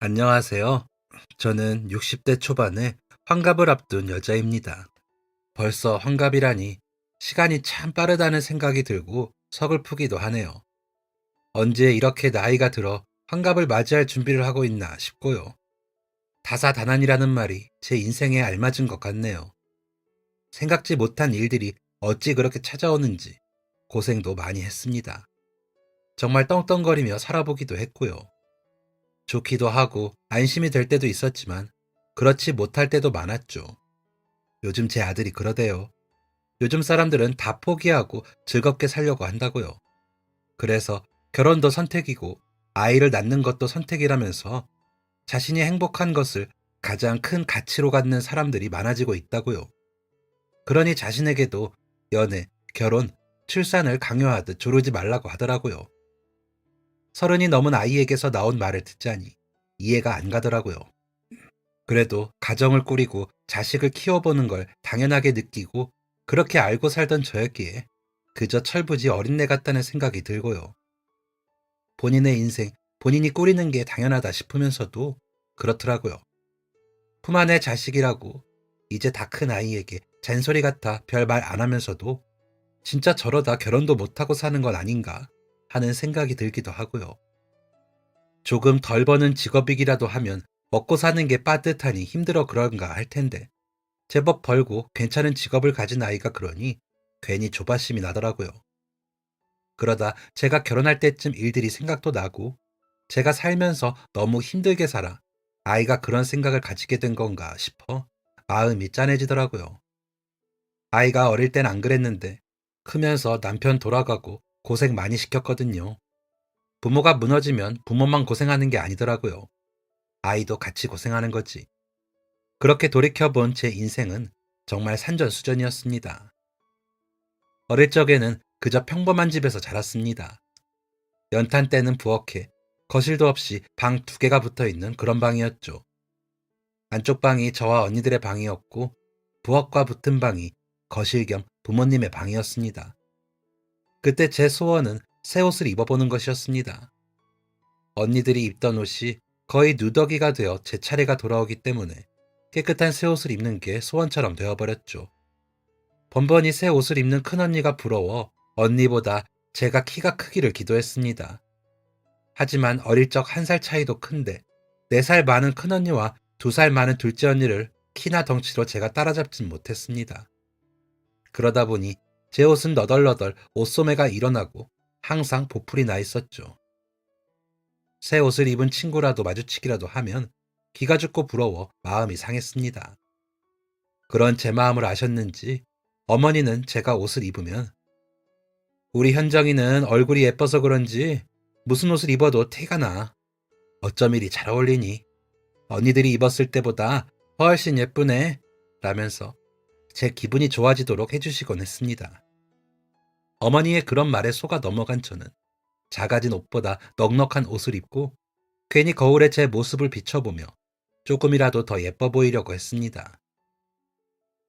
안녕하세요. 저는 60대 초반에 환갑을 앞둔 여자입니다. 벌써 환갑이라니 시간이 참 빠르다는 생각이 들고 서글프기도 하네요. 언제 이렇게 나이가 들어 환갑을 맞이할 준비를 하고 있나 싶고요. 다사다난이라는 말이 제 인생에 알맞은 것 같네요. 생각지 못한 일들이 어찌 그렇게 찾아오는지 고생도 많이 했습니다. 정말 떵떵거리며 살아보기도 했고요. 좋기도 하고 안심이 될 때도 있었지만 그렇지 못할 때도 많았죠. 요즘 제 아들이 그러대요. 요즘 사람들은 다 포기하고 즐겁게 살려고 한다고요. 그래서 결혼도 선택이고 아이를 낳는 것도 선택이라면서 자신이 행복한 것을 가장 큰 가치로 갖는 사람들이 많아지고 있다고요. 그러니 자신에게도 연애, 결혼, 출산을 강요하듯 조르지 말라고 하더라고요. 서른이 넘은 아이에게서 나온 말을 듣자니 이해가 안 가더라고요. 그래도 가정을 꾸리고 자식을 키워보는 걸 당연하게 느끼고 그렇게 알고 살던 저였기에 그저 철부지 어린애 같다는 생각이 들고요. 본인의 인생, 본인이 꾸리는 게 당연하다 싶으면서도 그렇더라고요. 품 안의 자식이라고 이제 다 큰 아이에게 잔소리 같아 별 말 안 하면서도 진짜 저러다 결혼도 못하고 사는 건 아닌가 하는 생각이 들기도 하고요. 조금 덜 버는 직업이기라도 하면 먹고 사는 게 빠듯하니 힘들어 그런가 할 텐데 제법 벌고 괜찮은 직업을 가진 아이가 그러니 괜히 조바심이 나더라고요. 그러다 제가 결혼할 때쯤 일들이 생각도 나고 제가 살면서 너무 힘들게 살아 아이가 그런 생각을 가지게 된 건가 싶어 마음이 짠해지더라고요. 아이가 어릴 땐 안 그랬는데 크면서 남편 돌아가고 고생 많이 시켰거든요. 부모가 무너지면 부모만 고생하는 게 아니더라고요. 아이도 같이 고생하는 거지. 그렇게 돌이켜본 제 인생은 정말 산전수전이었습니다. 어릴 적에는 그저 평범한 집에서 자랐습니다. 연탄 때는 부엌에 거실도 없이 방 두 개가 붙어 있는 그런 방이었죠. 안쪽 방이 저와 언니들의 방이었고 부엌과 붙은 방이 거실 겸 부모님의 방이었습니다. 그때 제 소원은 새 옷을 입어보는 것이었습니다. 언니들이 입던 옷이 거의 누더기가 되어 제 차례가 돌아오기 때문에 깨끗한 새 옷을 입는 게 소원처럼 되어버렸죠. 번번이 새 옷을 입는 큰언니가 부러워 언니보다 제가 키가 크기를 기도했습니다. 하지만 어릴 적 1살 차이도 큰데 4살 많은 큰언니와 2살 많은 둘째 언니를 키나 덩치로 제가 따라잡진 못했습니다. 그러다 보니 제 옷은 너덜너덜 옷소매가 일어나고 항상 보풀이 나 있었죠. 새 옷을 입은 친구라도 마주치기라도 하면 기가 죽고 부러워 마음이 상했습니다. 그런 제 마음을 아셨는지 어머니는 제가 옷을 입으면 우리 현정이는 얼굴이 예뻐서 그런지 무슨 옷을 입어도 티가 나. 어쩜 이리 잘 어울리니? 언니들이 입었을 때보다 훨씬 예쁘네. 라면서 제 기분이 좋아지도록 해주시곤 했습니다. 어머니의 그런 말에 속아 넘어간 저는 작아진 옷보다 넉넉한 옷을 입고 괜히 거울에 제 모습을 비춰보며 조금이라도 더 예뻐 보이려고 했습니다.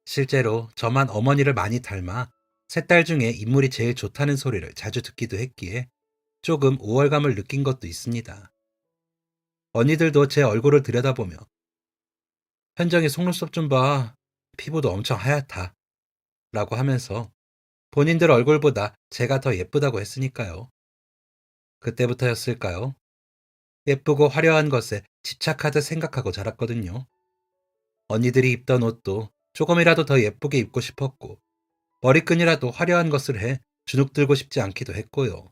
실제로 저만 어머니를 많이 닮아 세 딸 중에 인물이 제일 좋다는 소리를 자주 듣기도 했기에 조금 우월감을 느낀 것도 있습니다. 언니들도 제 얼굴을 들여다보며 현정이 속눈썹 좀 봐. 피부도 엄청 하얗다. 라고 하면서 본인들 얼굴보다 제가 더 예쁘다고 했으니까요. 그때부터였을까요? 예쁘고 화려한 것에 집착하듯 생각하고 자랐거든요. 언니들이 입던 옷도 조금이라도 더 예쁘게 입고 싶었고 머리끈이라도 화려한 것을 해 주눅 들고 싶지 않기도 했고요.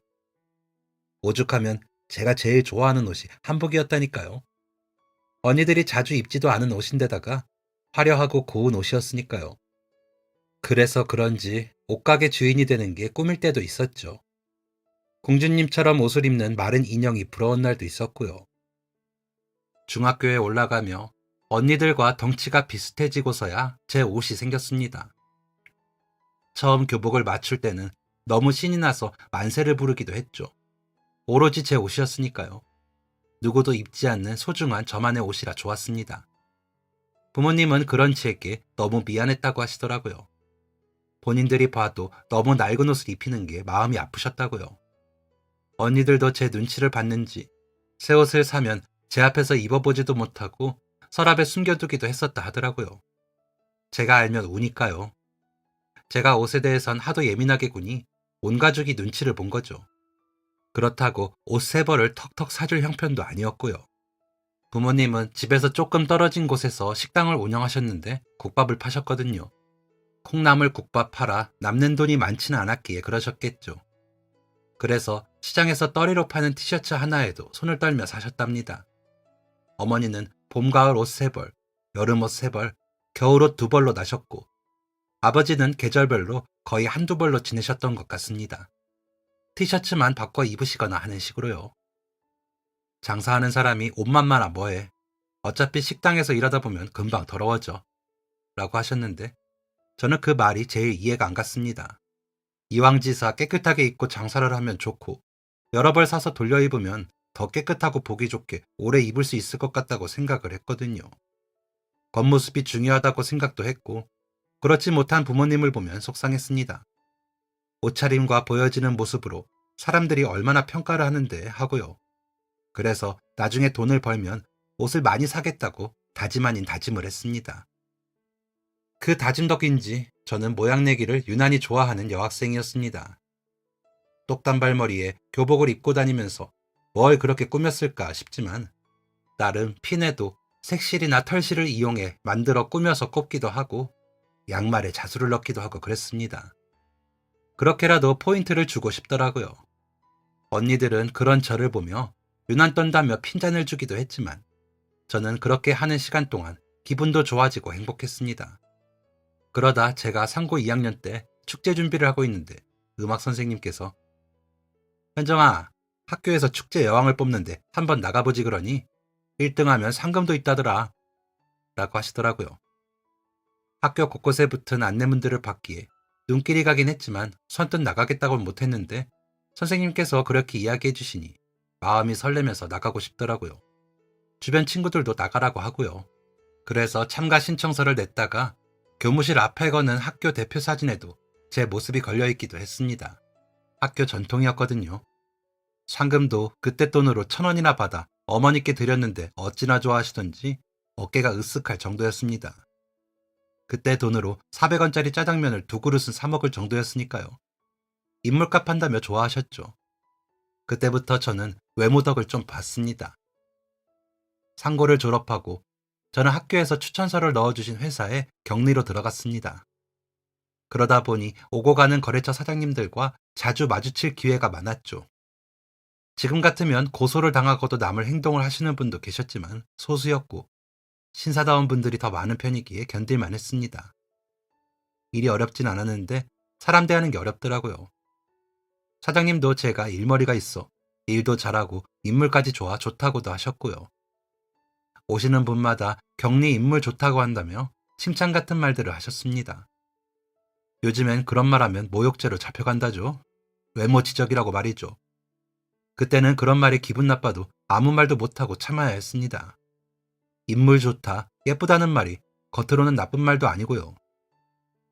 오죽하면 제가 제일 좋아하는 옷이 한복이었다니까요. 언니들이 자주 입지도 않은 옷인데다가 화려하고 고운 옷이었으니까요. 그래서 그런지 옷가게 주인이 되는 게 꿈일 때도 있었죠. 공주님처럼 옷을 입는 마른 인형이 부러운 날도 있었고요. 중학교에 올라가며 언니들과 덩치가 비슷해지고서야 제 옷이 생겼습니다. 처음 교복을 맞출 때는 너무 신이 나서 만세를 부르기도 했죠. 오로지 제 옷이었으니까요. 누구도 입지 않는 소중한 저만의 옷이라 좋았습니다. 부모님은 그런 제게 너무 미안했다고 하시더라고요. 본인들이 봐도 너무 낡은 옷을 입히는 게 마음이 아프셨다고요. 언니들도 제 눈치를 봤는지 새 옷을 사면 제 앞에서 입어보지도 못하고 서랍에 숨겨두기도 했었다 하더라고요. 제가 알면 우니까요. 제가 옷에 대해선 하도 예민하게 구니 온 가족이 눈치를 본 거죠. 그렇다고 옷 세 벌을 턱턱 사줄 형편도 아니었고요. 부모님은 집에서 조금 떨어진 곳에서 식당을 운영하셨는데 국밥을 파셨거든요. 콩나물 국밥 팔아 남는 돈이 많지는 않았기에 그러셨겠죠. 그래서 시장에서 떨이로 파는 티셔츠 하나에도 손을 떨며 사셨답니다. 어머니는 봄, 가을 옷 세 벌, 여름 옷 세 벌, 겨울 옷 두 벌로 나셨고 아버지는 계절별로 거의 한두 벌로 지내셨던 것 같습니다. 티셔츠만 바꿔 입으시거나 하는 식으로요. 장사하는 사람이 옷만 많아 뭐해. 어차피 식당에서 일하다 보면 금방 더러워져. 라고 하셨는데 저는 그 말이 제일 이해가 안 갔습니다. 이왕지사 깨끗하게 입고 장사를 하면 좋고 여러 벌 사서 돌려 입으면 더 깨끗하고 보기 좋게 오래 입을 수 있을 것 같다고 생각을 했거든요. 겉모습이 중요하다고 생각도 했고 그렇지 못한 부모님을 보면 속상했습니다. 옷차림과 보여지는 모습으로 사람들이 얼마나 평가를 하는데 하고요. 그래서 나중에 돈을 벌면 옷을 많이 사겠다고 다짐 아닌 다짐을 했습니다. 그 다짐 덕인지 저는 모양내기를 유난히 좋아하는 여학생이었습니다. 똑단발머리에 교복을 입고 다니면서 뭘 그렇게 꾸몄을까 싶지만 나름 핀에도 색실이나 털실을 이용해 만들어 꾸며서 꼽기도 하고 양말에 자수를 넣기도 하고 그랬습니다. 그렇게라도 포인트를 주고 싶더라고요. 언니들은 그런 저를 보며 유난 떤다며 핀잔을 주기도 했지만 저는 그렇게 하는 시간 동안 기분도 좋아지고 행복했습니다. 그러다 제가 상고 2학년 때 축제 준비를 하고 있는데 음악 선생님께서 현정아, 학교에서 축제 여왕을 뽑는데 한번 나가보지 그러니 1등하면 상금도 있다더라 라고 하시더라고요. 학교 곳곳에 붙은 안내문들을 받기에 눈길이 가긴 했지만 선뜻 나가겠다고는 못했는데 선생님께서 그렇게 이야기해 주시니 마음이 설레면서 나가고 싶더라고요. 주변 친구들도 나가라고 하고요. 그래서 참가 신청서를 냈다가 교무실 앞에 거는 학교 대표 사진에도 제 모습이 걸려있기도 했습니다. 학교 전통이었거든요. 상금도 그때 돈으로 1,000원이나 받아 어머니께 드렸는데 어찌나 좋아하시던지 어깨가 으쓱할 정도였습니다. 그때 돈으로 400원짜리 짜장면을 2그릇은 사 먹을 정도였으니까요. 인물값 한다며 좋아하셨죠. 그때부터 저는 외모 덕을 좀 봤습니다. 상고를 졸업하고 저는 학교에서 추천서를 넣어주신 회사에 격리로 들어갔습니다. 그러다 보니 오고 가는 거래처 사장님들과 자주 마주칠 기회가 많았죠. 지금 같으면 고소를 당하고도 남을 행동을 하시는 분도 계셨지만 소수였고 신사다운 분들이 더 많은 편이기에 견딜만 했습니다. 일이 어렵진 않았는데 사람 대하는 게 어렵더라고요. 사장님도 제가 일머리가 있어 일도 잘하고 인물까지 좋다고도 하셨고요. 오시는 분마다 격리 인물 좋다고 한다며 칭찬 같은 말들을 하셨습니다. 요즘엔 그런 말하면 모욕죄로 잡혀간다죠. 외모 지적이라고 말이죠. 그때는 그런 말이 기분 나빠도 아무 말도 못하고 참아야 했습니다. 인물 좋다, 예쁘다는 말이 겉으로는 나쁜 말도 아니고요.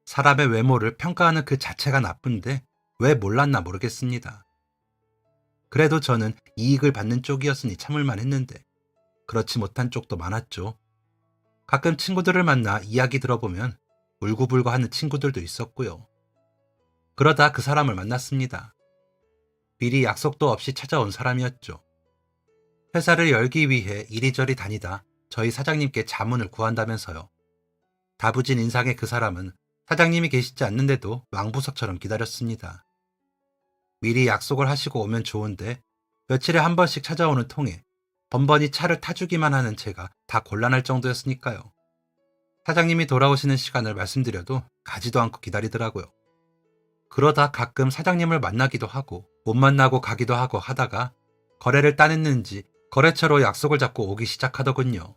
사람의 외모를 평가하는 그 자체가 나쁜데 왜 몰랐나 모르겠습니다. 그래도 저는 이익을 받는 쪽이었으니 참을만 했는데 그렇지 못한 쪽도 많았죠. 가끔 친구들을 만나 이야기 들어보면 울고불고 하는 친구들도 있었고요. 그러다 그 사람을 만났습니다. 미리 약속도 없이 찾아온 사람이었죠. 회사를 열기 위해 이리저리 다니다 저희 사장님께 자문을 구한다면서요. 다부진 인상의 그 사람은 사장님이 계시지 않는데도 왕부석처럼 기다렸습니다. 미리 약속을 하시고 오면 좋은데 며칠에 한 번씩 찾아오는 통에 번번이 차를 타주기만 하는 제가 다 곤란할 정도였으니까요. 사장님이 돌아오시는 시간을 말씀드려도 가지도 않고 기다리더라고요. 그러다 가끔 사장님을 만나기도 하고 못 만나고 가기도 하고 하다가 거래를 따냈는지 거래처로 약속을 잡고 오기 시작하더군요.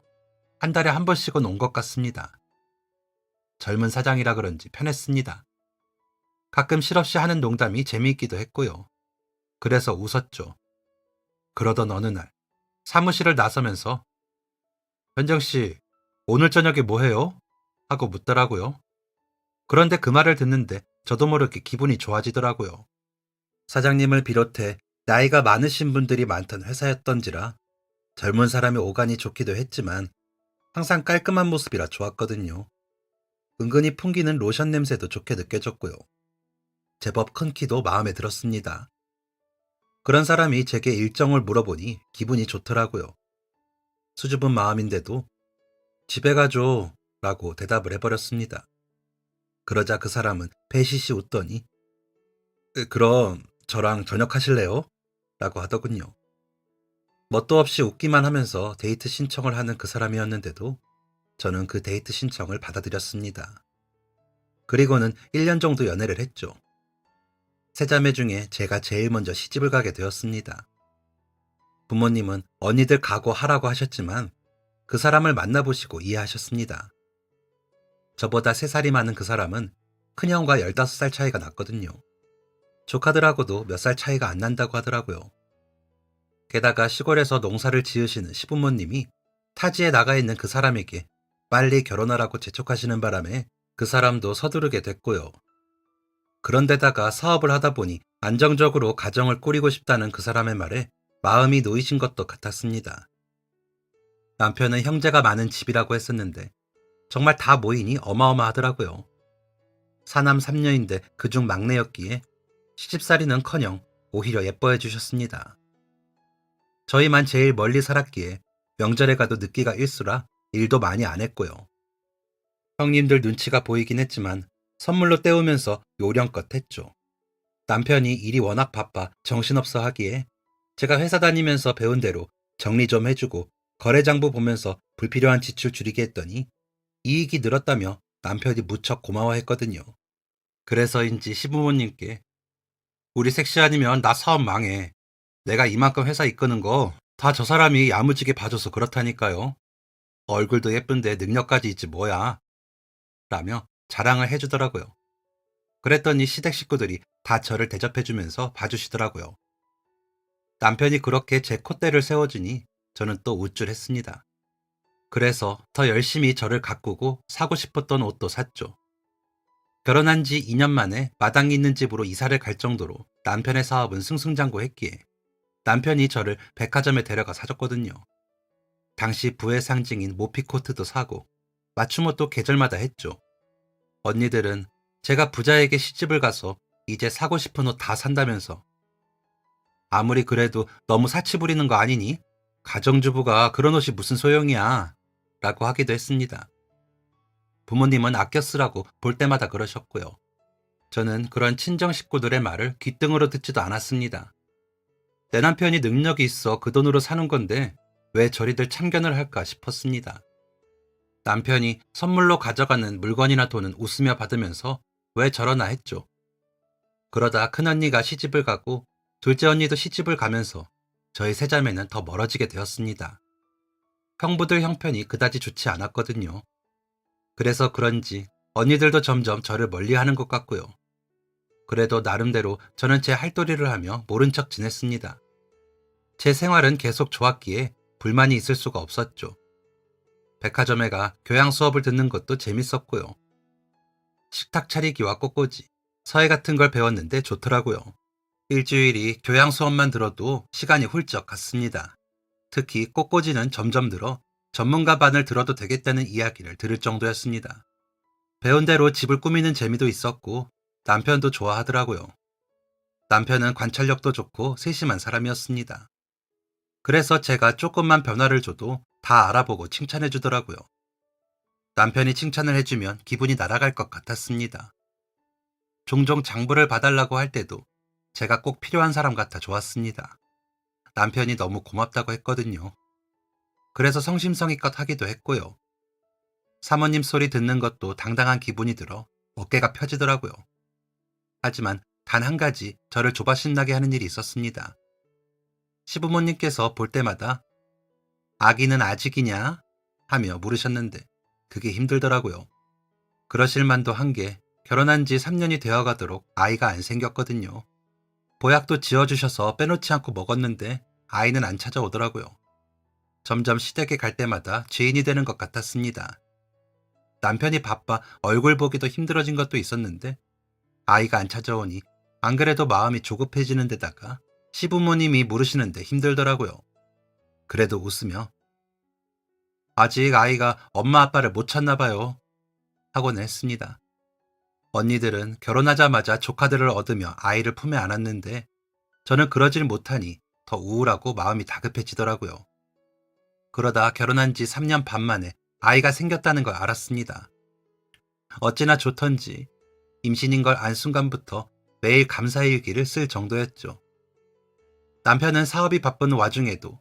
한 달에 한 번씩은 온 것 같습니다. 젊은 사장이라 그런지 편했습니다. 가끔 실없이 하는 농담이 재미있기도 했고요. 그래서 웃었죠. 그러던 어느 날 사무실을 나서면서 현정씨, 오늘 저녁에 뭐 해요? 하고 묻더라고요. 그런데 그 말을 듣는데 저도 모르게 기분이 좋아지더라고요. 사장님을 비롯해 나이가 많으신 분들이 많던 회사였던지라 젊은 사람이 오가니 좋기도 했지만 항상 깔끔한 모습이라 좋았거든요. 은근히 풍기는 로션 냄새도 좋게 느껴졌고요. 제법 큰 키도 마음에 들었습니다. 그런 사람이 제게 일정을 물어보니 기분이 좋더라고요. 수줍은 마음인데도 집에 가죠 라고 대답을 해버렸습니다. 그러자 그 사람은 배시시 웃더니 그럼 저랑 저녁 하실래요? 라고 하더군요. 뭣도 없이 웃기만 하면서 데이트 신청을 하는 그 사람이었는데도 저는 그 데이트 신청을 받아들였습니다. 그리고는 1년 정도 연애를 했죠. 세 자매 중에 제가 제일 먼저 시집을 가게 되었습니다. 부모님은 언니들 각오하라고 하셨지만 그 사람을 만나보시고 이해하셨습니다. 저보다 3살이 많은 그 사람은 큰형과 15살 차이가 났거든요. 조카들하고도 몇 살 차이가 안 난다고 하더라고요. 게다가 시골에서 농사를 지으시는 시부모님이 타지에 나가 있는 그 사람에게 빨리 결혼하라고 재촉하시는 바람에 그 사람도 서두르게 됐고요. 그런데다가 사업을 하다 보니 안정적으로 가정을 꾸리고 싶다는 그 사람의 말에 마음이 놓이신 것도 같았습니다. 남편은 형제가 많은 집이라고 했었는데 정말 다 모이니 어마어마하더라고요. 사남 3녀인데 그중 막내였기에 시집살이는커녕 오히려 예뻐해 주셨습니다. 저희만 제일 멀리 살았기에 명절에 가도 늦기가 일수라 일도 많이 안 했고요. 형님들 눈치가 보이긴 했지만 선물로 때우면서 요령껏 했죠. 남편이 일이 워낙 바빠 정신없어 하기에 제가 회사 다니면서 배운 대로 정리 좀 해주고 거래장부 보면서 불필요한 지출 줄이게 했더니 이익이 늘었다며 남편이 무척 고마워했거든요. 그래서인지 시부모님께 우리 섹시 아니면 나 사업 망해. 내가 이만큼 회사 이끄는 거 다 저 사람이 야무지게 봐줘서 그렇다니까요. 얼굴도 예쁜데 능력까지 있지 뭐야. 라며 자랑을 해주더라고요. 그랬더니 시댁 식구들이 다 저를 대접해주면서 봐주시더라고요. 남편이 그렇게 제 콧대를 세워주니 저는 또 우쭐했습니다. 그래서 더 열심히 저를 가꾸고 사고 싶었던 옷도 샀죠. 결혼한 지 2년 만에 마당이 있는 집으로 이사를 갈 정도로 남편의 사업은 승승장구했기에 남편이 저를 백화점에 데려가 사줬거든요. 당시 부의 상징인 모피코트도 사고 맞춤옷도 계절마다 했죠. 언니들은 제가 부자에게 시집을 가서 이제 사고 싶은 옷 다 산다면서 아무리 그래도 너무 사치 부리는 거 아니니? 가정주부가 그런 옷이 무슨 소용이야 라고 하기도 했습니다. 부모님은 아껴 쓰라고 볼 때마다 그러셨고요. 저는 그런 친정 식구들의 말을 귓등으로 듣지도 않았습니다. 내 남편이 능력이 있어 그 돈으로 사는 건데 왜 저리들 참견을 할까 싶었습니다. 남편이 선물로 가져가는 물건이나 돈은 웃으며 받으면서 왜 저러나 했죠. 그러다 큰언니가 시집을 가고 둘째 언니도 시집을 가면서 저희 세 자매는 더 멀어지게 되었습니다. 형부들 형편이 그다지 좋지 않았거든요. 그래서 그런지 언니들도 점점 저를 멀리하는 것 같고요. 그래도 나름대로 저는 제 할도리를 하며 모른 척 지냈습니다. 제 생활은 계속 좋았기에 불만이 있을 수가 없었죠. 백화점에 가 교양 수업을 듣는 것도 재밌었고요. 식탁 차리기와 꽃꽂이, 서예 같은 걸 배웠는데 좋더라고요. 일주일이 교양 수업만 들어도 시간이 훌쩍 갔습니다. 특히 꽃꽂이는 점점 늘어 전문가 반을 들어도 되겠다는 이야기를 들을 정도였습니다. 배운 대로 집을 꾸미는 재미도 있었고 남편도 좋아하더라고요. 남편은 관찰력도 좋고 세심한 사람이었습니다. 그래서 제가 조금만 변화를 줘도 다 알아보고 칭찬해 주더라고요. 남편이 칭찬을 해주면 기분이 날아갈 것 같았습니다. 종종 장부를 봐달라고 할 때도 제가 꼭 필요한 사람 같아 좋았습니다. 남편이 너무 고맙다고 했거든요. 그래서 성심성의껏 하기도 했고요. 사모님 소리 듣는 것도 당당한 기분이 들어 어깨가 펴지더라고요. 하지만 단 한 가지 저를 조바심나게 하는 일이 있었습니다. 시부모님께서 볼 때마다 아기는 아직이냐? 하며 물으셨는데 그게 힘들더라고요. 그러실 만도 한 게 결혼한 지 3년이 되어가도록 아이가 안 생겼거든요. 보약도 지어주셔서 빼놓지 않고 먹었는데 아이는 안 찾아오더라고요. 점점 시댁에 갈 때마다 죄인이 되는 것 같았습니다. 남편이 바빠 얼굴 보기도 힘들어진 것도 있었는데 아이가 안 찾아오니 안 그래도 마음이 조급해지는 데다가 시부모님이 물으시는데 힘들더라고요. 그래도 웃으며 아직 아이가 엄마 아빠를 못 찾나 봐요. 하고는 했습니다. 언니들은 결혼하자마자 조카들을 얻으며 아이를 품에 안았는데 저는 그러질 못하니 더 우울하고 마음이 다급해지더라고요. 그러다 결혼한 지 3년 반 만에 아이가 생겼다는 걸 알았습니다. 어찌나 좋던지 임신인 걸 안 순간부터 매일 감사일기를 쓸 정도였죠. 남편은 사업이 바쁜 와중에도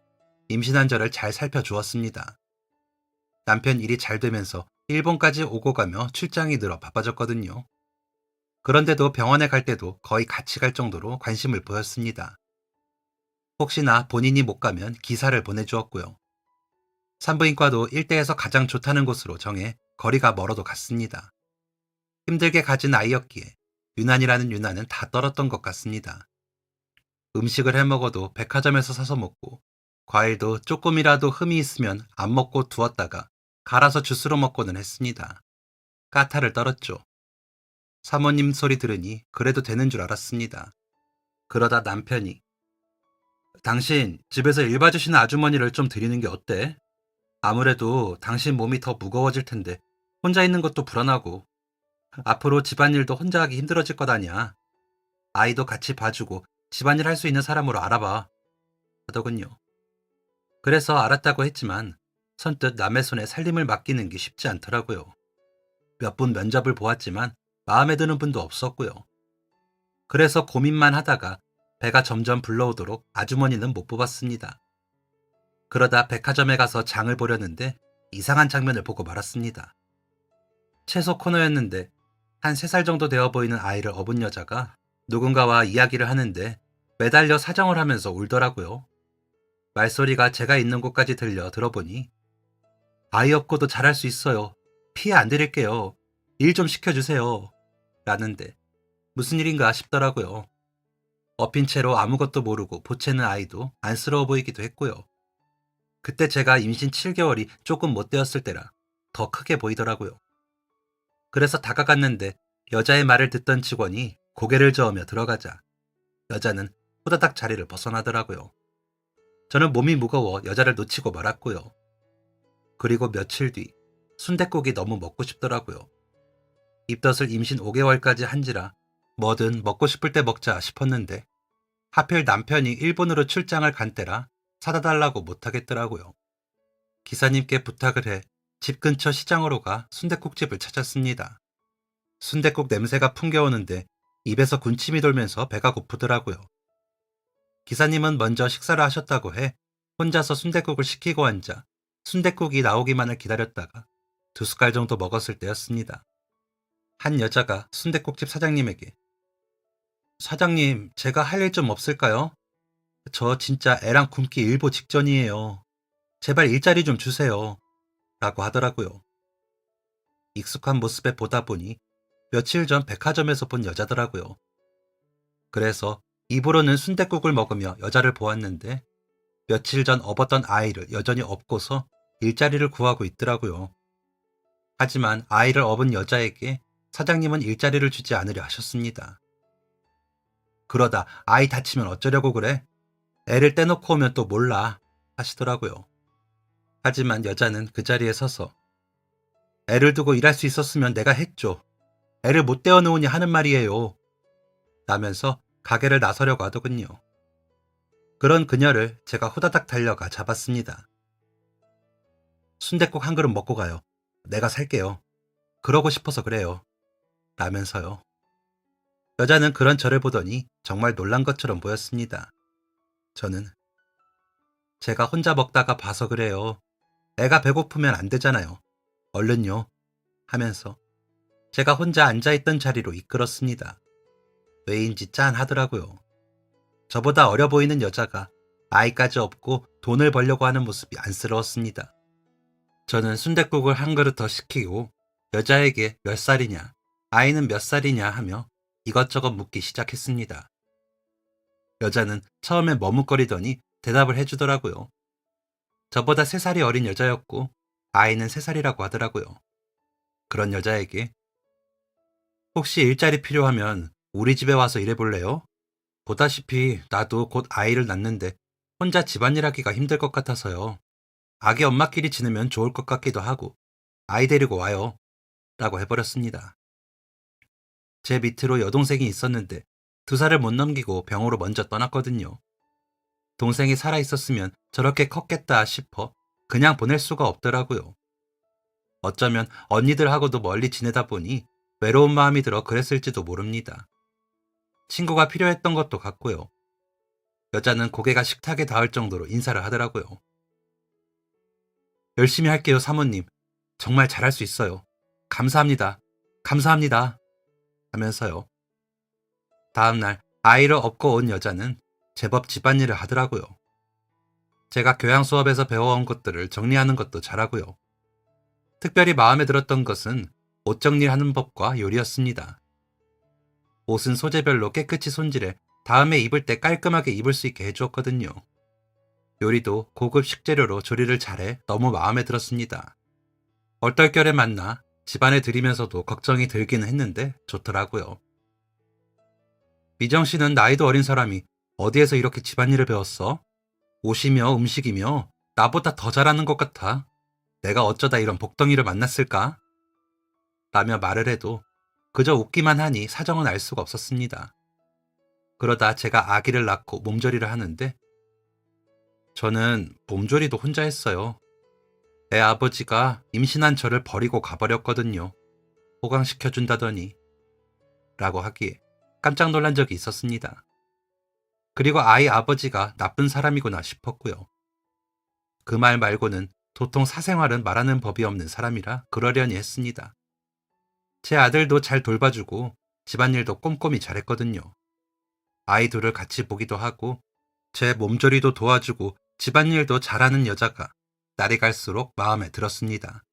임신한 저를 잘 살펴주었습니다. 남편 일이 잘 되면서 일본까지 오고 가며 출장이 늘어 바빠졌거든요. 그런데도 병원에 갈 때도 거의 같이 갈 정도로 관심을 보였습니다. 혹시나 본인이 못 가면 기사를 보내주었고요. 산부인과도 일대에서 가장 좋다는 곳으로 정해 거리가 멀어도 갔습니다. 힘들게 가진 아이였기에 유난이라는 유난은 다 떨었던 것 같습니다. 음식을 해 먹어도 백화점에서 사서 먹고 과일도 조금이라도 흠이 있으면 안 먹고 두었다가 갈아서 주스로 먹고는 했습니다. 까탈을 떨었죠. 사모님 소리 들으니 그래도 되는 줄 알았습니다. 그러다 남편이 당신 집에서 일 봐주시는 아주머니를 좀 드리는 게 어때? 아무래도 당신 몸이 더 무거워질 텐데 혼자 있는 것도 불안하고 앞으로 집안일도 혼자 하기 힘들어질 것 아니야. 아이도 같이 봐주고 집안일 할 수 있는 사람으로 알아봐 하더군요. 그래서 알았다고 했지만 선뜻 남의 손에 살림을 맡기는 게 쉽지 않더라고요. 몇 분 면접을 보았지만 마음에 드는 분도 없었고요. 그래서 고민만 하다가 배가 점점 불러오도록 아주머니는 못 뽑았습니다. 그러다 백화점에 가서 장을 보려는데 이상한 장면을 보고 말았습니다. 채소 코너였는데 한 3살 정도 되어 보이는 아이를 업은 여자가 누군가와 이야기를 하는데 매달려 사정을 하면서 울더라고요. 말소리가 제가 있는 곳까지 들려 들어보니 아이 없고도 잘할 수 있어요. 피해 안 드릴게요. 일 좀 시켜주세요. 라는데 무슨 일인가 싶더라고요. 엎인 채로 아무것도 모르고 보채는 아이도 안쓰러워 보이기도 했고요. 그때 제가 임신 7개월이 조금 못 되었을 때라 더 크게 보이더라고요. 그래서 다가갔는데 여자의 말을 듣던 직원이 고개를 저으며 들어가자 여자는 후다닥 자리를 벗어나더라고요. 저는 몸이 무거워 여자를 놓치고 말았고요. 그리고 며칠 뒤 순댓국이 너무 먹고 싶더라고요. 입덧을 임신 5개월까지 한지라 뭐든 먹고 싶을 때 먹자 싶었는데 하필 남편이 일본으로 출장을 간 때라 사다 달라고 못하겠더라고요. 기사님께 부탁을 해 집 근처 시장으로 가 순댓국집을 찾았습니다. 순댓국 냄새가 풍겨오는데 입에서 군침이 돌면서 배가 고프더라고요. 기사님은 먼저 식사를 하셨다고 해 혼자서 순댓국을 시키고 앉아 순댓국이 나오기만을 기다렸다가 2숟갈 정도 먹었을 때였습니다. 한 여자가 순댓국집 사장님에게 사장님, 제가 할 일 좀 없을까요? 저 진짜 애랑 굶기 일보 직전이에요. 제발 일자리 좀 주세요. 라고 하더라고요. 익숙한 모습에 보다 보니 며칠 전 백화점에서 본 여자더라고요. 그래서 입으로는 순댓국을 먹으며 여자를 보았는데 며칠 전 업었던 아이를 여전히 업고서 일자리를 구하고 있더라고요. 하지만 아이를 업은 여자에게 사장님은 일자리를 주지 않으려 하셨습니다. 그러다 아이 다치면 어쩌려고 그래? 애를 떼놓고 오면 또 몰라 하시더라고요. 하지만 여자는 그 자리에 서서 애를 두고 일할 수 있었으면 내가 했죠. 애를 못 떼어놓으니 하는 말이에요. 라면서 가게를 나서려고 하더군요. 그런 그녀를 제가 후다닥 달려가 잡았습니다. 순댓국 한 그릇 먹고 가요. 내가 살게요. 그러고 싶어서 그래요. 라면서요. 여자는 그런 저를 보더니 정말 놀란 것처럼 보였습니다. 저는 제가 혼자 먹다가 봐서 그래요. 애가 배고프면 안 되잖아요. 얼른요. 하면서 제가 혼자 앉아있던 자리로 이끌었습니다. 왜인지 짠하더라고요. 저보다 어려 보이는 여자가 아이까지 업고 돈을 벌려고 하는 모습이 안쓰러웠습니다. 저는 순댓국을 한 그릇 더 시키고 여자에게 몇 살이냐, 아이는 몇 살이냐 하며 이것저것 묻기 시작했습니다. 여자는 처음에 머뭇거리더니 대답을 해주더라고요. 저보다 3살이 어린 여자였고 아이는 3살이라고 하더라고요. 그런 여자에게 혹시 일자리 필요하면 우리 집에 와서 일해볼래요? 보다시피 나도 곧 아이를 낳는데 혼자 집안일 하기가 힘들 것 같아서요. 아기 엄마끼리 지내면 좋을 것 같기도 하고 아이 데리고 와요. 라고 해버렸습니다. 제 밑으로 여동생이 있었는데 2살을 못 넘기고 병으로 먼저 떠났거든요. 동생이 살아있었으면 저렇게 컸겠다 싶어 그냥 보낼 수가 없더라고요. 어쩌면 언니들하고도 멀리 지내다 보니 외로운 마음이 들어 그랬을지도 모릅니다. 친구가 필요했던 것도 같고요. 여자는 고개가 식탁에 닿을 정도로 인사를 하더라고요. 열심히 할게요, 사모님. 정말 잘할 수 있어요. 감사합니다. 감사합니다. 하면서요. 다음날 아이를 업고 온 여자는 제법 집안일을 하더라고요. 제가 교양 수업에서 배워온 것들을 정리하는 것도 잘하고요. 특별히 마음에 들었던 것은 옷 정리하는 법과 요리였습니다. 옷은 소재별로 깨끗이 손질해 다음에 입을 때 깔끔하게 입을 수 있게 해주었거든요. 요리도 고급 식재료로 조리를 잘해 너무 마음에 들었습니다. 얼떨결에 만나 집안에 들이면서도 걱정이 들기는 했는데 좋더라고요. 미정 씨는 나이도 어린 사람이 어디에서 이렇게 집안일을 배웠어? 옷이며 음식이며 나보다 더 잘하는 것 같아. 내가 어쩌다 이런 복덩이를 만났을까? 라며 말을 해도 그저 웃기만 하니 사정은 알 수가 없었습니다. 그러다 제가 아기를 낳고 몸조리를 하는데 저는 몸조리도 혼자 했어요. 애 아버지가 임신한 저를 버리고 가버렸거든요. 호강시켜준다더니 라고 하기에 깜짝 놀란 적이 있었습니다. 그리고 아이 아버지가 나쁜 사람이구나 싶었고요. 그 말 말고는 도통 사생활은 말하는 법이 없는 사람이라 그러려니 했습니다. 제 아들도 잘 돌봐주고 집안일도 꼼꼼히 잘했거든요. 아이 둘을 같이 보기도 하고 제 몸조리도 도와주고 집안일도 잘하는 여자가 날이 갈수록 마음에 들었습니다.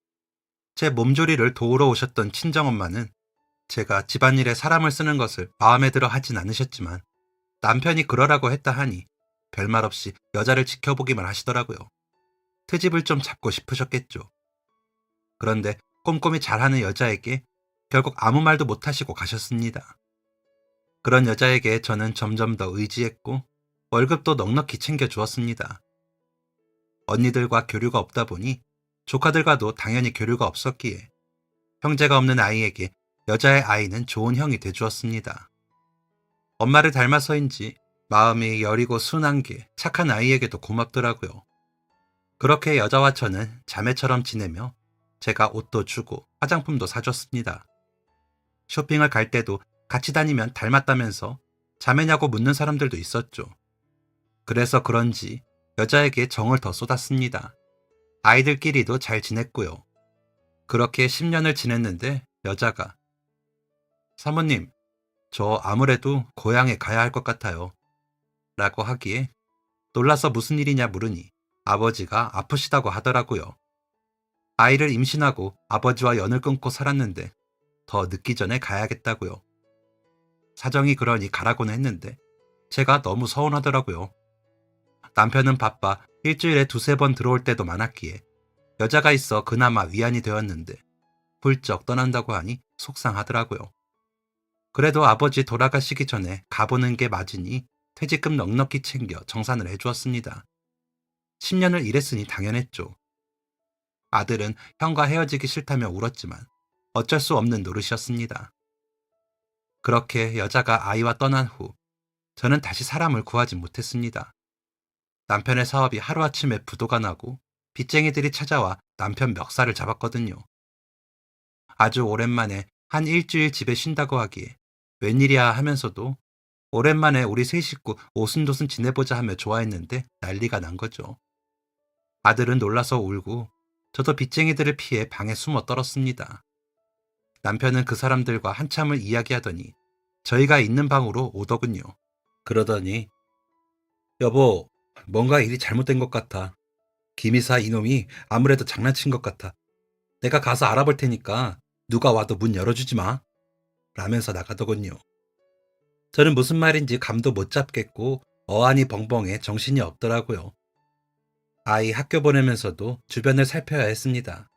제 몸조리를 도우러 오셨던 친정엄마는 제가 집안일에 사람을 쓰는 것을 마음에 들어 하진 않으셨지만 남편이 그러라고 했다 하니 별말 없이 여자를 지켜보기만 하시더라고요. 트집을 좀 잡고 싶으셨겠죠. 그런데 꼼꼼히 잘하는 여자에게 결국 아무 말도 못하시고 가셨습니다. 그런 여자에게 저는 점점 더 의지했고 월급도 넉넉히 챙겨주었습니다. 언니들과 교류가 없다 보니 조카들과도 당연히 교류가 없었기에 형제가 없는 아이에게 여자의 아이는 좋은 형이 돼주었습니다. 엄마를 닮아서인지 마음이 여리고 순한 게 착한 아이에게도 고맙더라고요. 그렇게 여자와 저는 자매처럼 지내며 제가 옷도 주고 화장품도 사줬습니다. 쇼핑을 갈 때도 같이 다니면 닮았다면서 자매냐고 묻는 사람들도 있었죠. 그래서 그런지 여자에게 정을 더 쏟았습니다. 아이들끼리도 잘 지냈고요. 그렇게 10년을 지냈는데 여자가 사모님, 저 아무래도 고향에 가야 할 것 같아요. 라고 하기에 놀라서 무슨 일이냐 물으니 아버지가 아프시다고 하더라고요. 아이를 임신하고 아버지와 연을 끊고 살았는데 더 늦기 전에 가야겠다고요. 사정이 그러니 가라고는 했는데 제가 너무 서운하더라고요. 남편은 바빠 일주일에 2~3번 들어올 때도 많았기에 여자가 있어 그나마 위안이 되었는데 훌쩍 떠난다고 하니 속상하더라고요. 그래도 아버지 돌아가시기 전에 가보는 게 맞으니 퇴직금 넉넉히 챙겨 정산을 해주었습니다. 10년을 일했으니 당연했죠. 아들은 형과 헤어지기 싫다며 울었지만 어쩔 수 없는 노릇이었습니다. 그렇게 여자가 아이와 떠난 후 저는 다시 사람을 구하지 못했습니다. 남편의 사업이 하루아침에 부도가 나고 빚쟁이들이 찾아와 남편 멱살을 잡았거든요. 아주 오랜만에 한 일주일 집에 쉰다고 하기에 웬일이야 하면서도 오랜만에 우리 세 식구 오순도순 지내보자 하며 좋아했는데 난리가 난 거죠. 아들은 놀라서 울고 저도 빚쟁이들을 피해 방에 숨어 떨었습니다. 남편은 그 사람들과 한참을 이야기하더니 저희가 있는 방으로 오더군요. 그러더니 여보, 뭔가 일이 잘못된 것 같아. 김이사 이놈이 아무래도 장난친 것 같아. 내가 가서 알아볼 테니까 누가 와도 문 열어주지 마. 라면서 나가더군요. 저는 무슨 말인지 감도 못 잡겠고 어안이 벙벙해 정신이 없더라고요. 아이 학교 보내면서도 주변을 살펴야 했습니다.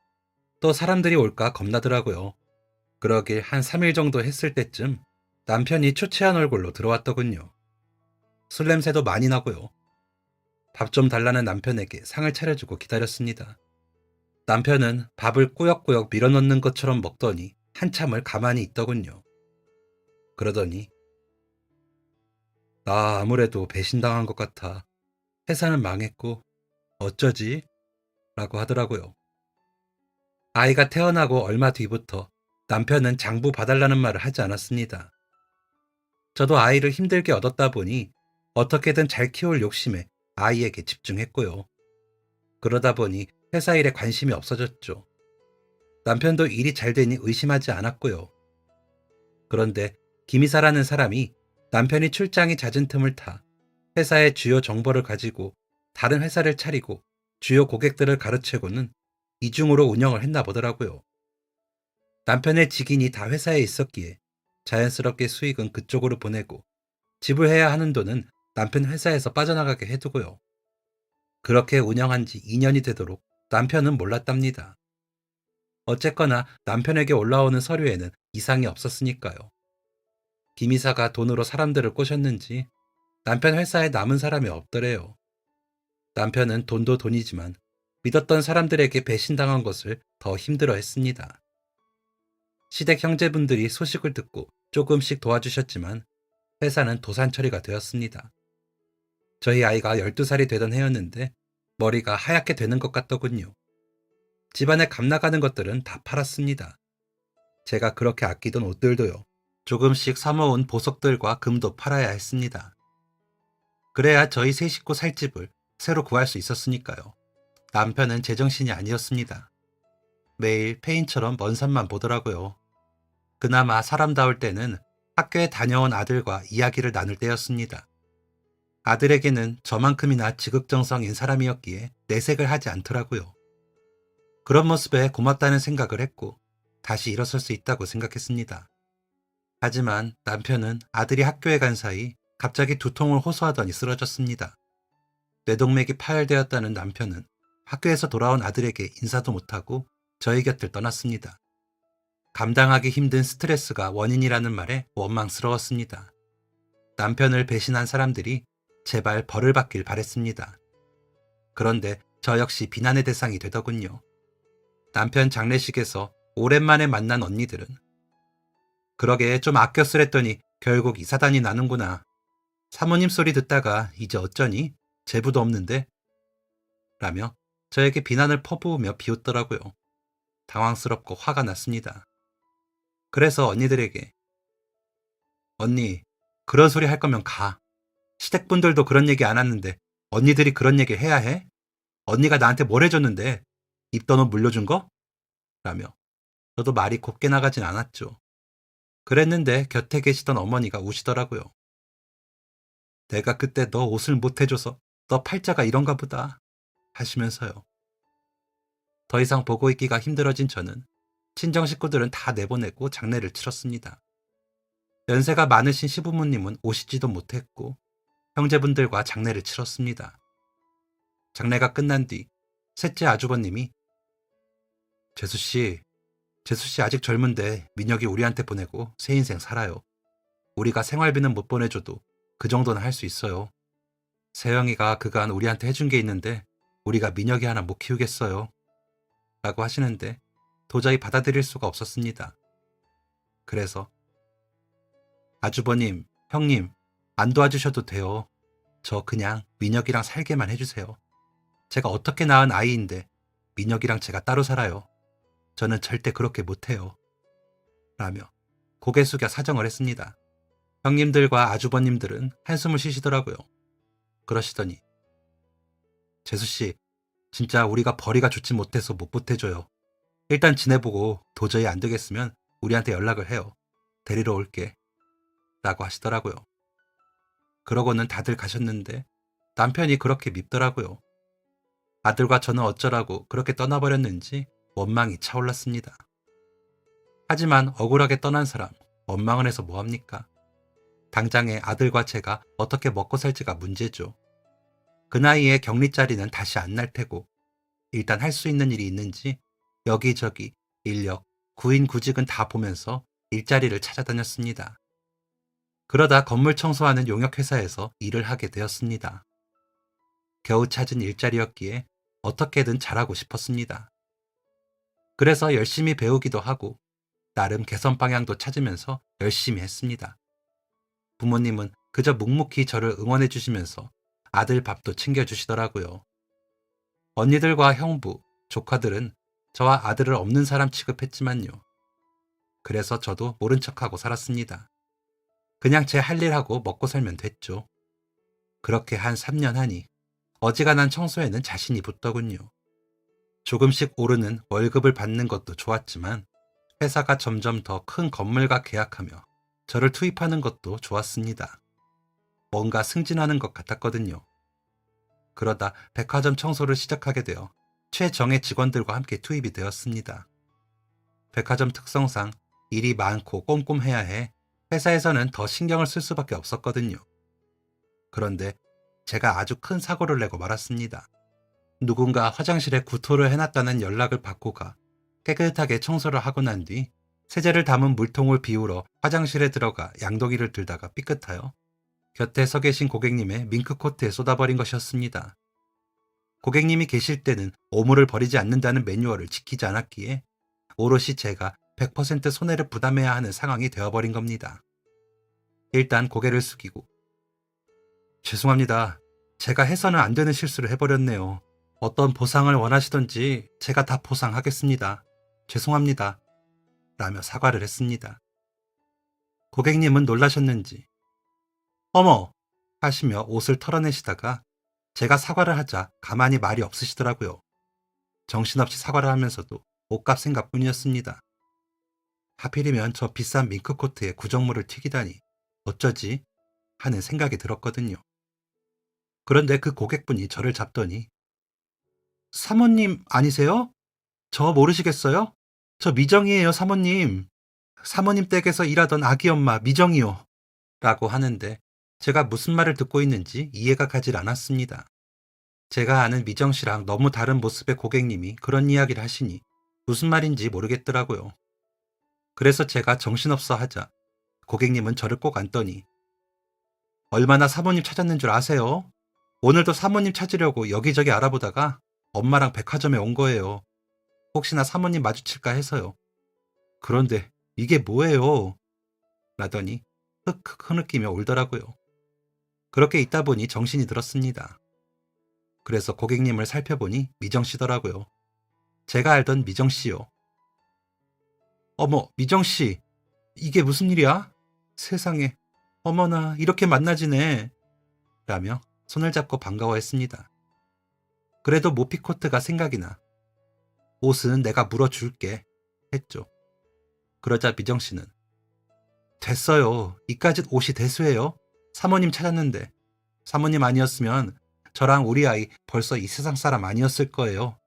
또 사람들이 올까 겁나더라고요. 그러길 한 3일 정도 했을 때쯤 남편이 초췌한 얼굴로 들어왔더군요. 술 냄새도 많이 나고요. 밥 좀 달라는 남편에게 상을 차려주고 기다렸습니다. 남편은 밥을 꾸역꾸역 밀어넣는 것처럼 먹더니 한참을 가만히 있더군요. 그러더니 나 아무래도 배신당한 것 같아. 회사는 망했고 어쩌지? 라고 하더라고요. 아이가 태어나고 얼마 뒤부터 남편은 장부 봐달라는 말을 하지 않았습니다. 저도 아이를 힘들게 얻었다 보니 어떻게든 잘 키울 욕심에 아이에게 집중했고요. 그러다 보니 회사 일에 관심이 없어졌죠. 남편도 일이 잘 되니 의심하지 않았고요. 그런데 김이사라는 사람이 남편이 출장이 잦은 틈을 타 회사의 주요 정보를 가지고 다른 회사를 차리고 주요 고객들을 가르치고는 이중으로 운영을 했나 보더라고요. 남편의 직인이 다 회사에 있었기에 자연스럽게 수익은 그쪽으로 보내고 지불해야 하는 돈은 남편 회사에서 빠져나가게 해두고요. 그렇게 운영한 지 2년이 되도록 남편은 몰랐답니다. 어쨌거나 남편에게 올라오는 서류에는 이상이 없었으니까요. 김 이사가 돈으로 사람들을 꼬셨는지 남편 회사에 남은 사람이 없더래요. 남편은 돈도 돈이지만 믿었던 사람들에게 배신당한 것을 더 힘들어 했습니다. 시댁 형제분들이 소식을 듣고 조금씩 도와주셨지만 회사는 도산 처리가 되었습니다. 저희 아이가 12살이 되던 해였는데 머리가 하얗게 되는 것 같더군요. 집안에 값 나가는 것들은 다 팔았습니다. 제가 그렇게 아끼던 옷들도요. 조금씩 사모은 보석들과 금도 팔아야 했습니다. 그래야 저희 세 식구 살 집을 새로 구할 수 있었으니까요. 남편은 제정신이 아니었습니다. 매일 페인처럼 먼 산만 보더라고요. 그나마 사람다울 때는 학교에 다녀온 아들과 이야기를 나눌 때였습니다. 아들에게는 저만큼이나 지극정성인 사람이었기에 내색을 하지 않더라고요. 그런 모습에 고맙다는 생각을 했고 다시 일어설 수 있다고 생각했습니다. 하지만 남편은 아들이 학교에 간 사이 갑자기 두통을 호소하더니 쓰러졌습니다. 뇌동맥이 파열되었다는 남편은 학교에서 돌아온 아들에게 인사도 못하고 저희 곁을 떠났습니다. 감당하기 힘든 스트레스가 원인이라는 말에 원망스러웠습니다. 남편을 배신한 사람들이 제발 벌을 받길 바랬습니다. 그런데 저 역시 비난의 대상이 되더군요. 남편 장례식에서 오랜만에 만난 언니들은 그러게 좀 아껴 쓰랬더니 결국 이사단이 나는구나. 사모님 소리 듣다가 이제 어쩌니? 재부도 없는데? 라며 저에게 비난을 퍼부으며 비웃더라고요. 당황스럽고 화가 났습니다. 그래서 언니들에게 언니, 그런 소리 할 거면 가. 시댁분들도 그런 얘기 안 하는데 언니들이 그런 얘기 해야 해? 언니가 나한테 뭘 해줬는데? 입더는 물려준 거? 라며 저도 말이 곱게 나가진 않았죠. 그랬는데 곁에 계시던 어머니가 우시더라고요. 내가 그때 너 옷을 못 해줘서 너 팔자가 이런가 보다 하시면서요. 더 이상 보고 있기가 힘들어진 저는 친정 식구들은 다 내보내고 장례를 치렀습니다. 연세가 많으신 시부모님은 오시지도 못했고 형제분들과 장례를 치렀습니다. 장례가 끝난 뒤 셋째 아주버님이 재수씨 아직 젊은데 민혁이 우리한테 보내고 새 인생 살아요. 우리가 생활비는 못 보내줘도 그 정도는 할 수 있어요. 세영이가 그간 우리한테 해준 게 있는데 우리가 민혁이 하나 못 키우겠어요. 라고 하시는데 도저히 받아들일 수가 없었습니다. 그래서 아주버님, 형님, 안 도와주셔도 돼요. 저 그냥 민혁이랑 살게만 해주세요. 제가 어떻게 낳은 아이인데 민혁이랑 제가 따로 살아요. 저는 절대 그렇게 못해요. 라며 고개 숙여 사정을 했습니다. 형님들과 아주버님들은 한숨을 쉬시더라고요. 그러시더니 재수씨, 진짜 우리가 벌이가 좋지 못해서 못 보태줘요. 일단 지내보고 도저히 안 되겠으면 우리한테 연락을 해요. 데리러 올게. 라고 하시더라고요. 그러고는 다들 가셨는데 남편이 그렇게 밉더라고요. 아들과 저는 어쩌라고 그렇게 떠나버렸는지 원망이 차올랐습니다. 하지만 억울하게 떠난 사람, 원망을 해서 뭐합니까? 당장에 아들과 제가 어떻게 먹고 살지가 문제죠. 그 나이에 격리자리는 다시 안 날 테고 일단 할 수 있는 일이 있는지 여기저기 인력, 구인 구직은 다 보면서 일자리를 찾아다녔습니다. 그러다 건물 청소하는 용역회사에서 일을 하게 되었습니다. 겨우 찾은 일자리였기에 어떻게든 잘하고 싶었습니다. 그래서 열심히 배우기도 하고 나름 개선 방향도 찾으면서 열심히 했습니다. 부모님은 그저 묵묵히 저를 응원해 주시면서 아들 밥도 챙겨주시더라고요. 언니들과 형부, 조카들은 저와 아들을 없는 사람 취급했지만요. 그래서 저도 모른 척하고 살았습니다. 그냥 제 할 일 하고 먹고 살면 됐죠. 그렇게 한 3년 하니 어지간한 청소에는 자신이 붙더군요. 조금씩 오르는 월급을 받는 것도 좋았지만 회사가 점점 더 큰 건물과 계약하며 저를 투입하는 것도 좋았습니다. 뭔가 승진하는 것 같았거든요. 그러다 백화점 청소를 시작하게 되어 최정예 직원들과 함께 투입이 되었습니다. 백화점 특성상 일이 많고 꼼꼼해야 해 회사에서는 더 신경을 쓸 수밖에 없었거든요. 그런데 제가 아주 큰 사고를 내고 말았습니다. 누군가 화장실에 구토를 해놨다는 연락을 받고 가 깨끗하게 청소를 하고 난 뒤 세제를 담은 물통을 비우러 화장실에 들어가 양동이를 들다가 삐끗하여 곁에 서 계신 고객님의 밍크코트에 쏟아버린 것이었습니다. 고객님이 계실 때는 오물을 버리지 않는다는 매뉴얼을 지키지 않았기에 오롯이 제가 100% 손해를 부담해야 하는 상황이 되어버린 겁니다. 일단 고개를 숙이고 죄송합니다. 제가 해서는 안 되는 실수를 해버렸네요. 어떤 보상을 원하시던지 제가 다 보상하겠습니다. 죄송합니다. 라며 사과를 했습니다. 고객님은 놀라셨는지 어머! 하시며 옷을 털어내시다가 제가 사과를 하자 가만히 말이 없으시더라고요. 정신없이 사과를 하면서도 옷값 생각뿐이었습니다. 하필이면 저 비싼 밍크코트에 구정물을 튀기다니 어쩌지? 하는 생각이 들었거든요. 그런데 그 고객분이 저를 잡더니 사모님 아니세요? 저 모르시겠어요? 저 미정이에요, 사모님. 사모님 댁에서 일하던 아기 엄마 미정이요. 라고 하는데 제가 무슨 말을 듣고 있는지 이해가 가질 않았습니다. 제가 아는 미정 씨랑 너무 다른 모습의 고객님이 그런 이야기를 하시니 무슨 말인지 모르겠더라고요. 그래서 제가 정신없어 하자 고객님은 저를 꼭 안더니 얼마나 사모님 찾았는 줄 아세요? 오늘도 사모님 찾으려고 여기저기 알아보다가 엄마랑 백화점에 온 거예요. 혹시나 사모님 마주칠까 해서요. 그런데 이게 뭐예요? 라더니 흑흑 흐느끼며 울더라고요. 그렇게 있다 보니 정신이 들었습니다. 그래서 고객님을 살펴보니 미정 씨더라고요. 제가 알던 미정 씨요. 어머, 미정 씨, 이게 무슨 일이야? 세상에, 어머나, 이렇게 만나지네. 라며 손을 잡고 반가워했습니다. 그래도 모피코트가 생각이 나. 옷은 내가 물어줄게. 했죠. 그러자 미정 씨는 됐어요. 이까짓 옷이 대수예요. 사모님 찾았는데. 사모님 아니었으면 저랑 우리 아이 벌써 이 세상 사람 아니었을 거예요.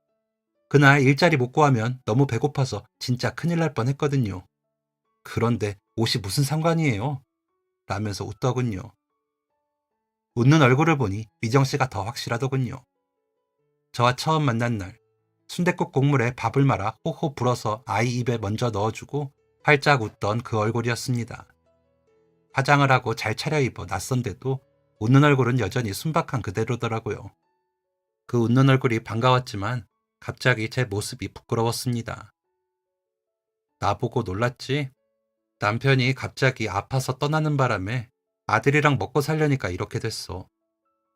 그날 일자리 못 구하면 너무 배고파서 진짜 큰일 날 뻔했거든요. 그런데 옷이 무슨 상관이에요? 라면서 웃더군요. 웃는 얼굴을 보니 미정 씨가 더 확실하더군요. 저와 처음 만난 날 순댓국 국물에 밥을 말아 호호 불어서 아이 입에 먼저 넣어주고 활짝 웃던 그 얼굴이었습니다. 화장을 하고 잘 차려입어 낯선데도 웃는 얼굴은 여전히 순박한 그대로더라고요. 그 웃는 얼굴이 반가웠지만 갑자기 제 모습이 부끄러웠습니다. 나보고 놀랐지? 남편이 갑자기 아파서 떠나는 바람에 아들이랑 먹고 살려니까 이렇게 됐어.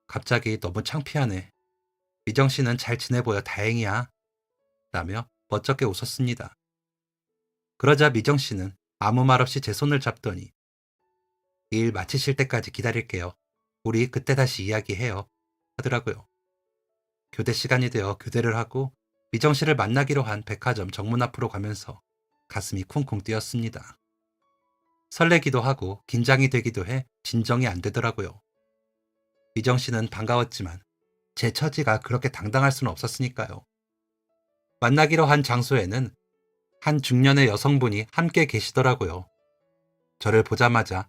갑자기 너무 창피하네. 미정 씨는 잘 지내 보여 다행이야. 라며 멋쩍게 웃었습니다. 그러자 미정 씨는 아무 말 없이 제 손을 잡더니 일 마치실 때까지 기다릴게요. 우리 그때 다시 이야기해요. 하더라고요. 교대 시간이 되어 교대를 하고 미정 씨를 만나기로 한 백화점 정문 앞으로 가면서 가슴이 쿵쿵 뛰었습니다. 설레기도 하고 긴장이 되기도 해 진정이 안 되더라고요. 미정 씨는 반가웠지만 제 처지가 그렇게 당당할 수는 없었으니까요. 만나기로 한 장소에는 한 중년의 여성분이 함께 계시더라고요. 저를 보자마자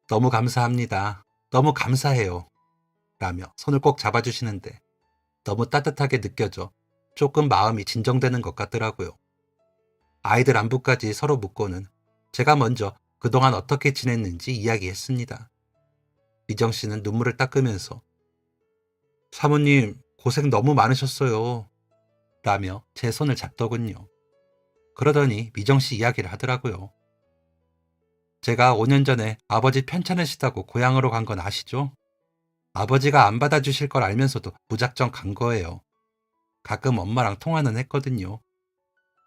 너무 감사합니다. 너무 감사해요. 라며 손을 꼭 잡아주시는데 너무 따뜻하게 느껴져 조금 마음이 진정되는 것 같더라고요. 아이들 안부까지 서로 묻고는 제가 먼저 그동안 어떻게 지냈는지 이야기했습니다. 미정 씨는 눈물을 닦으면서 사모님, 고생 너무 많으셨어요. 라며 제 손을 잡더군요. 그러더니 미정씨 이야기를 하더라고요. 제가 5년 전에 아버지 편찮으시다고 고향으로 간 건 아시죠? 아버지가 안 받아주실 걸 알면서도 무작정 간 거예요. 가끔 엄마랑 통화는 했거든요.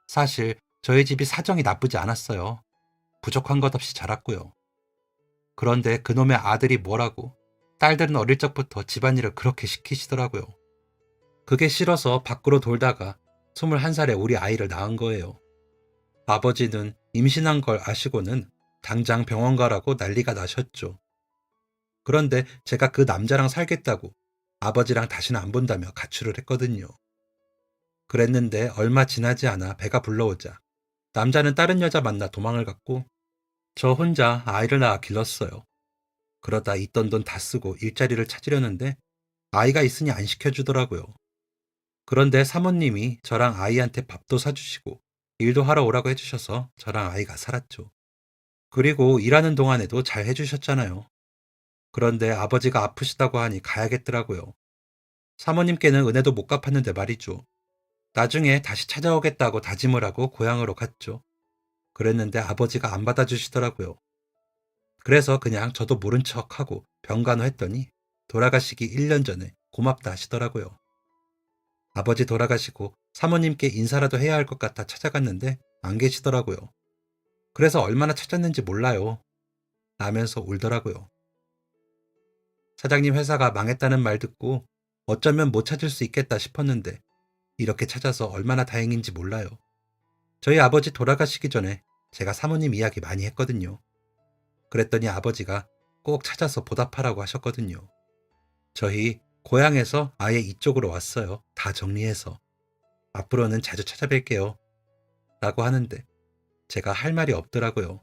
사실 저희 집이 사정이 나쁘지 않았어요. 부족한 것 없이 자랐고요. 그런데 그놈의 아들이 뭐라고 딸들은 어릴 적부터 집안일을 그렇게 시키시더라고요. 그게 싫어서 밖으로 돌다가 21살에 우리 아이를 낳은 거예요. 아버지는 임신한 걸 아시고는 당장 병원 가라고 난리가 나셨죠. 그런데 제가 그 남자랑 살겠다고 아버지랑 다시는 안 본다며 가출을 했거든요. 그랬는데 얼마 지나지 않아 배가 불러오자 남자는 다른 여자 만나 도망을 갔고 저 혼자 아이를 낳아 길렀어요. 그러다 있던 돈 다 쓰고 일자리를 찾으려는데 아이가 있으니 안 시켜주더라고요. 그런데 사모님이 저랑 아이한테 밥도 사주시고 일도 하러 오라고 해주셔서 저랑 아이가 살았죠. 그리고 일하는 동안에도 잘 해주셨잖아요. 그런데 아버지가 아프시다고 하니 가야겠더라고요. 사모님께는 은혜도 못 갚았는데 말이죠. 나중에 다시 찾아오겠다고 다짐을 하고 고향으로 갔죠. 그랬는데 아버지가 안 받아주시더라고요. 그래서 그냥 저도 모른 척하고 병간호했더니 돌아가시기 1년 전에 고맙다 하시더라고요. 아버지 돌아가시고 사모님께 인사라도 해야 할 것 같아 찾아갔는데 안 계시더라고요. 그래서 얼마나 찾았는지 몰라요. 라면서 울더라고요. 사장님 회사가 망했다는 말 듣고 어쩌면 못 찾을 수 있겠다 싶었는데 이렇게 찾아서 얼마나 다행인지 몰라요. 저희 아버지 돌아가시기 전에 제가 사모님 이야기 많이 했거든요. 그랬더니 아버지가 꼭 찾아서 보답하라고 하셨거든요. 저희 고향에서 아예 이쪽으로 왔어요. 다 정리해서. 앞으로는 자주 찾아뵐게요. 라고 하는데 제가 할 말이 없더라고요.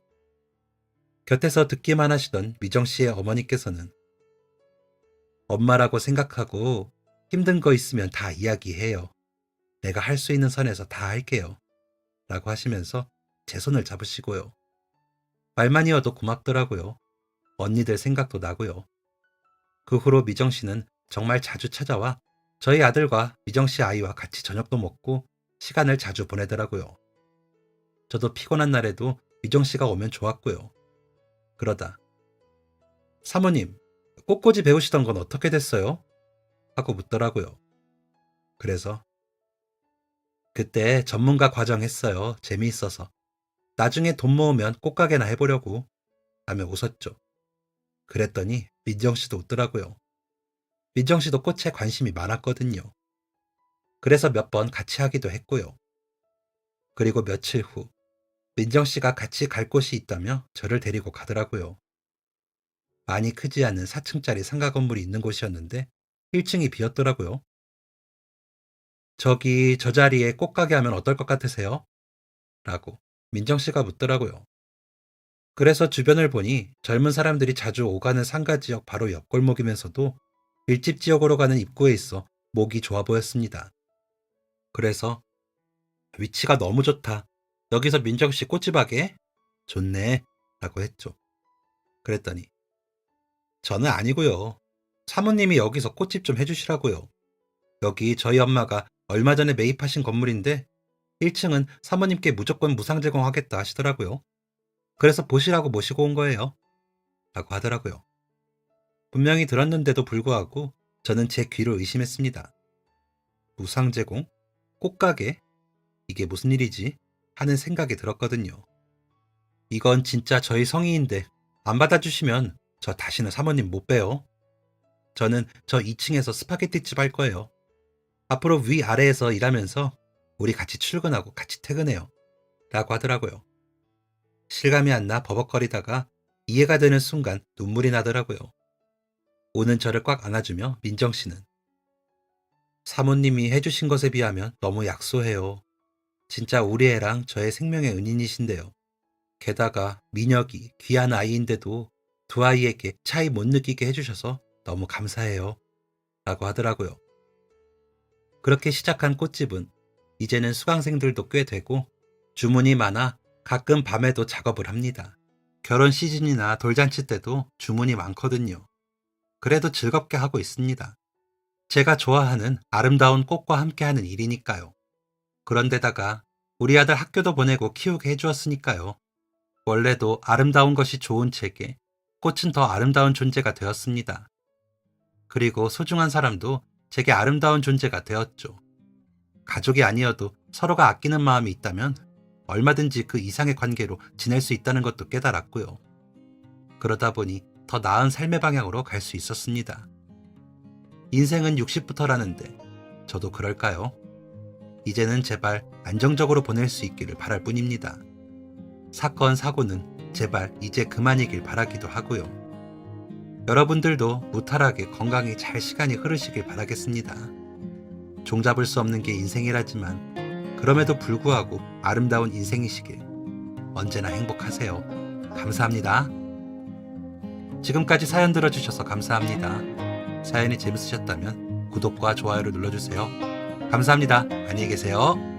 곁에서 듣기만 하시던 미정 씨의 어머니께서는 엄마라고 생각하고 힘든 거 있으면 다 이야기해요. 내가 할 수 있는 선에서 다 할게요. 라고 하시면서 제 손을 잡으시고요. 말만이어도 고맙더라고요. 언니들 생각도 나고요. 그 후로 미정 씨는 정말 자주 찾아와 저희 아들과 미정 씨 아이와 같이 저녁도 먹고 시간을 자주 보내더라고요. 저도 피곤한 날에도 미정 씨가 오면 좋았고요. 그러다 사모님, 꽃꽂이 배우시던 건 어떻게 됐어요? 하고 묻더라고요. 그래서 그때 전문가 과정 했어요. 재미있어서. 나중에 돈 모으면 꽃가게나 해보려고 하며 웃었죠. 그랬더니 민정 씨도 웃더라고요. 민정 씨도 꽃에 관심이 많았거든요. 그래서 몇 번 같이 하기도 했고요. 그리고 며칠 후 민정 씨가 같이 갈 곳이 있다며 저를 데리고 가더라고요. 많이 크지 않은 4층짜리 상가 건물이 있는 곳이었는데 1층이 비었더라고요. 저기 저 자리에 꽃가게 하면 어떨 것 같으세요? 라고 민정 씨가 묻더라고요. 그래서 주변을 보니 젊은 사람들이 자주 오가는 상가 지역 바로 옆 골목이면서도 일집 지역으로 가는 입구에 있어 목이 좋아 보였습니다. 그래서 위치가 너무 좋다. 여기서 민정 씨 꽃집 하게? 좋네. 라고 했죠. 그랬더니 저는 아니고요. 사모님이 여기서 꽃집 좀 해주시라고요. 여기 저희 엄마가 얼마 전에 매입하신 건물인데 1층은 사모님께 무조건 무상 제공하겠다 하시더라고요. 그래서 보시라고 모시고 온 거예요. 라고 하더라고요. 분명히 들었는데도 불구하고 저는 제 귀를 의심했습니다. 무상 제공? 꽃가게? 이게 무슨 일이지? 하는 생각이 들었거든요. 이건 진짜 저희 성의인데 안 받아주시면 저 다시는 사모님 못 봬요. 저는 저 2층에서 스파게티집 할 거예요. 앞으로 위아래에서 일하면서 우리 같이 출근하고 같이 퇴근해요. 라고 하더라고요. 실감이 안 나 버벅거리다가 이해가 되는 순간 눈물이 나더라고요. 오는 저를 꽉 안아주며 민정 씨는 사모님이 해주신 것에 비하면 너무 약소해요. 진짜 우리 애랑 저의 생명의 은인이신데요. 게다가 민혁이 귀한 아이인데도 두 아이에게 차이 못 느끼게 해주셔서 너무 감사해요. 라고 하더라고요. 그렇게 시작한 꽃집은 이제는 수강생들도 꽤 되고 주문이 많아 가끔 밤에도 작업을 합니다. 결혼 시즌이나 돌잔치 때도 주문이 많거든요. 그래도 즐겁게 하고 있습니다. 제가 좋아하는 아름다운 꽃과 함께하는 일이니까요. 그런데다가 우리 아들 학교도 보내고 키우게 해주었으니까요. 원래도 아름다운 것이 좋은 제게 꽃은 더 아름다운 존재가 되었습니다. 그리고 소중한 사람도 제게 아름다운 존재가 되었죠. 가족이 아니어도 서로가 아끼는 마음이 있다면 얼마든지 그 이상의 관계로 지낼 수 있다는 것도 깨달았고요. 그러다 보니 더 나은 삶의 방향으로 갈 수 있었습니다. 인생은 60부터라는데 저도 그럴까요? 이제는 제발 안정적으로 보낼 수 있기를 바랄 뿐입니다. 사건, 사고는 제발 이제 그만이길 바라기도 하고요. 여러분들도 무탈하게 건강히 잘 시간이 흐르시길 바라겠습니다. 종잡을 수 없는 게 인생이라지만 그럼에도 불구하고 아름다운 인생이시길. 언제나 행복하세요. 감사합니다. 지금까지 사연 들어주셔서 감사합니다. 사연이 재밌으셨다면 구독과 좋아요를 눌러주세요. 감사합니다. 안녕히 계세요.